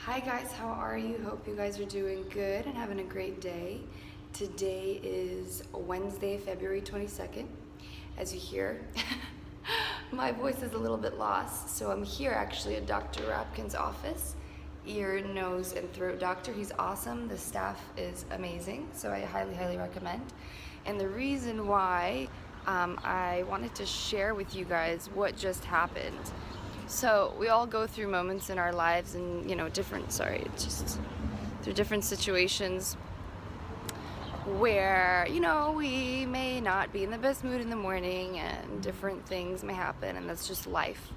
Hi guys, how are you? Hope you guys are doing good and having a great day. Today is Wednesday, February 22nd. As you hear, my voice is a little bit lost, so I'm here actually at Dr. Rapkin's office, ear, nose, and throat doctor. He's awesome. The staff is amazing, so I highly recommend. And the reason why I wanted to share with you guys what just happened. So we all go through moments in our lives and, through different situations where, we may not be in the best mood in the morning and different things may happen, and that's just life.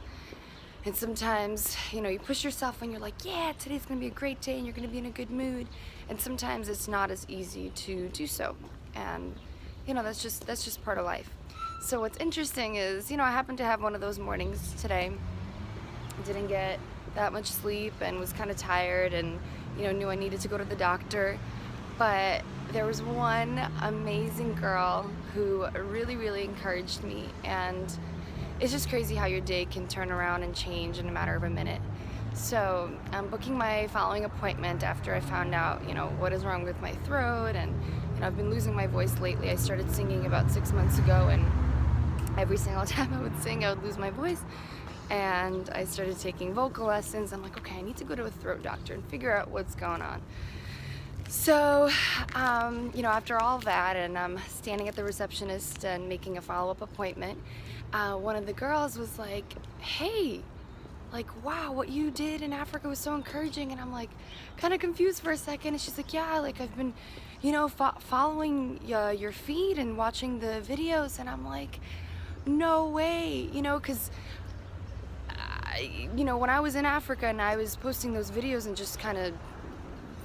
And sometimes, you push yourself and you're like, yeah, today's gonna be a great day and you're gonna be in a good mood. And sometimes it's not as easy to do so. And, that's just part of life. So what's interesting is, I happened to have one of those mornings today. Didn't get that much sleep and was kind of tired and knew I needed to go to the doctor, but there was one amazing girl who really encouraged me, and it's just crazy how your day can turn around and change in a matter of a minute. So I'm booking my following appointment after I found out what is wrong with my throat, and I've been losing my voice lately. I started singing about 6 months ago, and every single time I would sing I would lose my voice. And I started taking vocal lessons. I'm like, okay, I need to go to a throat doctor and figure out what's going on. So, after all that, and I'm standing at the receptionist and making a follow-up appointment, one of the girls was like, hey, wow, what you did in Africa was so encouraging. And I'm like, kind of confused for a second. And she's like, yeah, I've been, following your feed and watching the videos. And I'm like, no way, because when I was in Africa and I was posting those videos and just kind of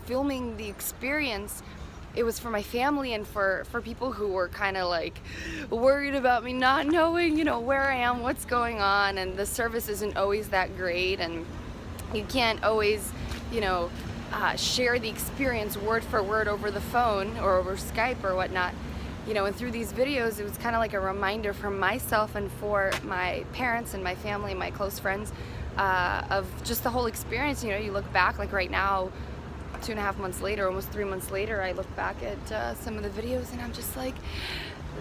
filming the experience, it was for my family and for people who were kind of worried about me not knowing, where I am, what's going on, and the service isn't always that great, and you can't always, share the experience word for word over the phone or over Skype or whatnot. And through these videos, it was kind of like a reminder for myself and for my parents and my family and my close friends of just the whole experience. You look back, right now, 2.5 months later, almost 3 months later, I look back at some of the videos and I'm just like,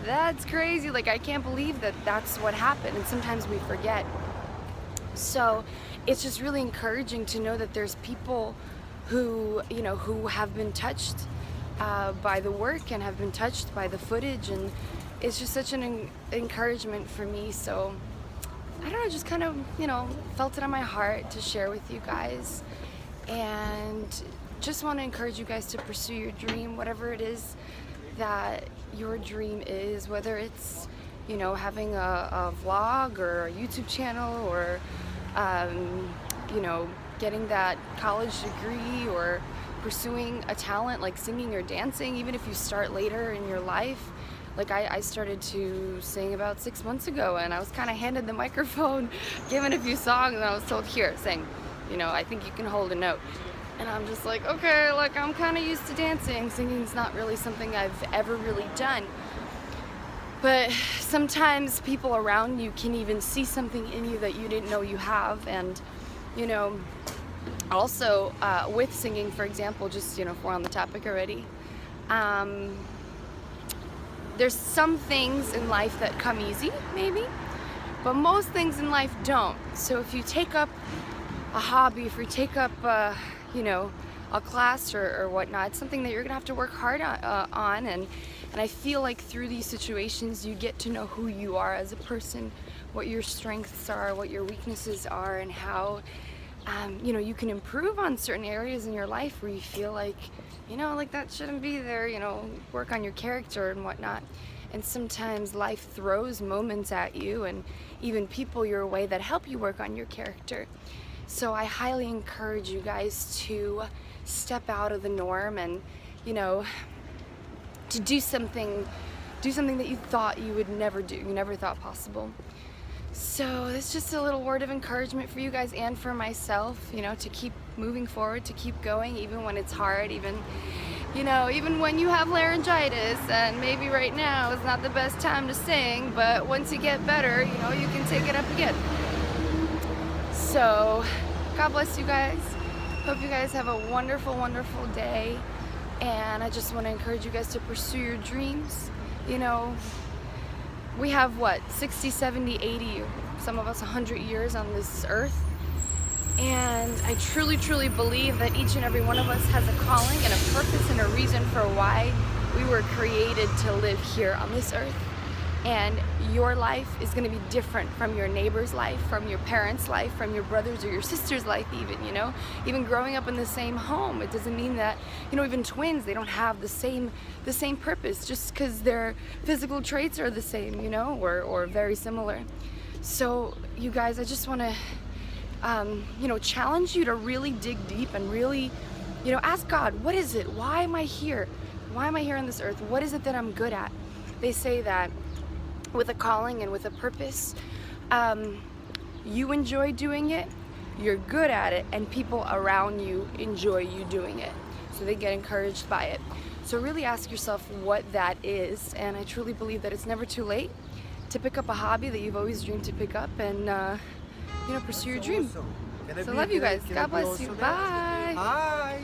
that's crazy. I can't believe that that's what happened. And sometimes we forget. So it's just really encouraging to know that there's people who, who have been touched by the work and have been touched by the footage, and it's just such an encouragement for me. So I don't know, just kind of felt it on my heart to share with you guys, and just want to encourage you guys to pursue your dream, whatever it is that your dream is, whether it's having a vlog or a YouTube channel, or getting that college degree, or pursuing a talent like singing or dancing. Even if you start later in your life, I started to sing about 6 months ago, and I was kind of handed the microphone, given a few songs, and I was told, here, sing, I think you can hold a note. And I'm just like, okay, I'm kind of used to dancing. Singing's not really something I've ever really done. But sometimes people around you can even see something in you that you didn't know you have. And also, with singing, for example, just, if we're on the topic already, there's some things in life that come easy, maybe, but most things in life don't. So if you take up a hobby, if you take up, a class or whatnot, it's something that you're gonna have to work hard on. And I feel like through these situations, you get to know who you are as a person, what your strengths are, what your weaknesses are, and how you can improve on certain areas in your life where you feel like that shouldn't be there, work on your character and whatnot. And sometimes life throws moments at you and even people your way that help you work on your character. So I highly encourage you guys to step out of the norm and, to do something that you thought you would never do, you never thought possible. So it's just a little word of encouragement for you guys and for myself, to keep moving forward, to keep going, even when it's hard, even when you have laryngitis, and maybe right now is not the best time to sing, but once you get better, you can take it up again. So God bless you guys. Hope you guys have a wonderful, wonderful day. And I just want to encourage you guys to pursue your dreams. You know, we have what, 60, 70, 80, some of us 100 years on this earth. And I truly, truly believe that each and every one of us has a calling and a purpose and a reason for why we were created to live here on this earth. And your life is going to be different from your neighbor's life, from your parents' life, from your brother's or your sister's life even, you know? Even growing up in the same home, it doesn't mean that, you know, even twins, they don't have the same purpose just because their physical traits are the same, you know, or very similar. So, you guys, I just want to, you know, challenge you to really dig deep and really, you know, ask God, what is it? Why am I here? Why am I here on this earth? What is it that I'm good at? They say that with a calling and with a purpose, you enjoy doing it, you're good at it, and people around you enjoy you doing it. So they get encouraged by it. So really ask yourself what that is, and I truly believe that it's never too late to pick up a hobby that you've always dreamed to pick up and, you know, pursue your dream. So I love you guys. God bless you. Bye. Hi.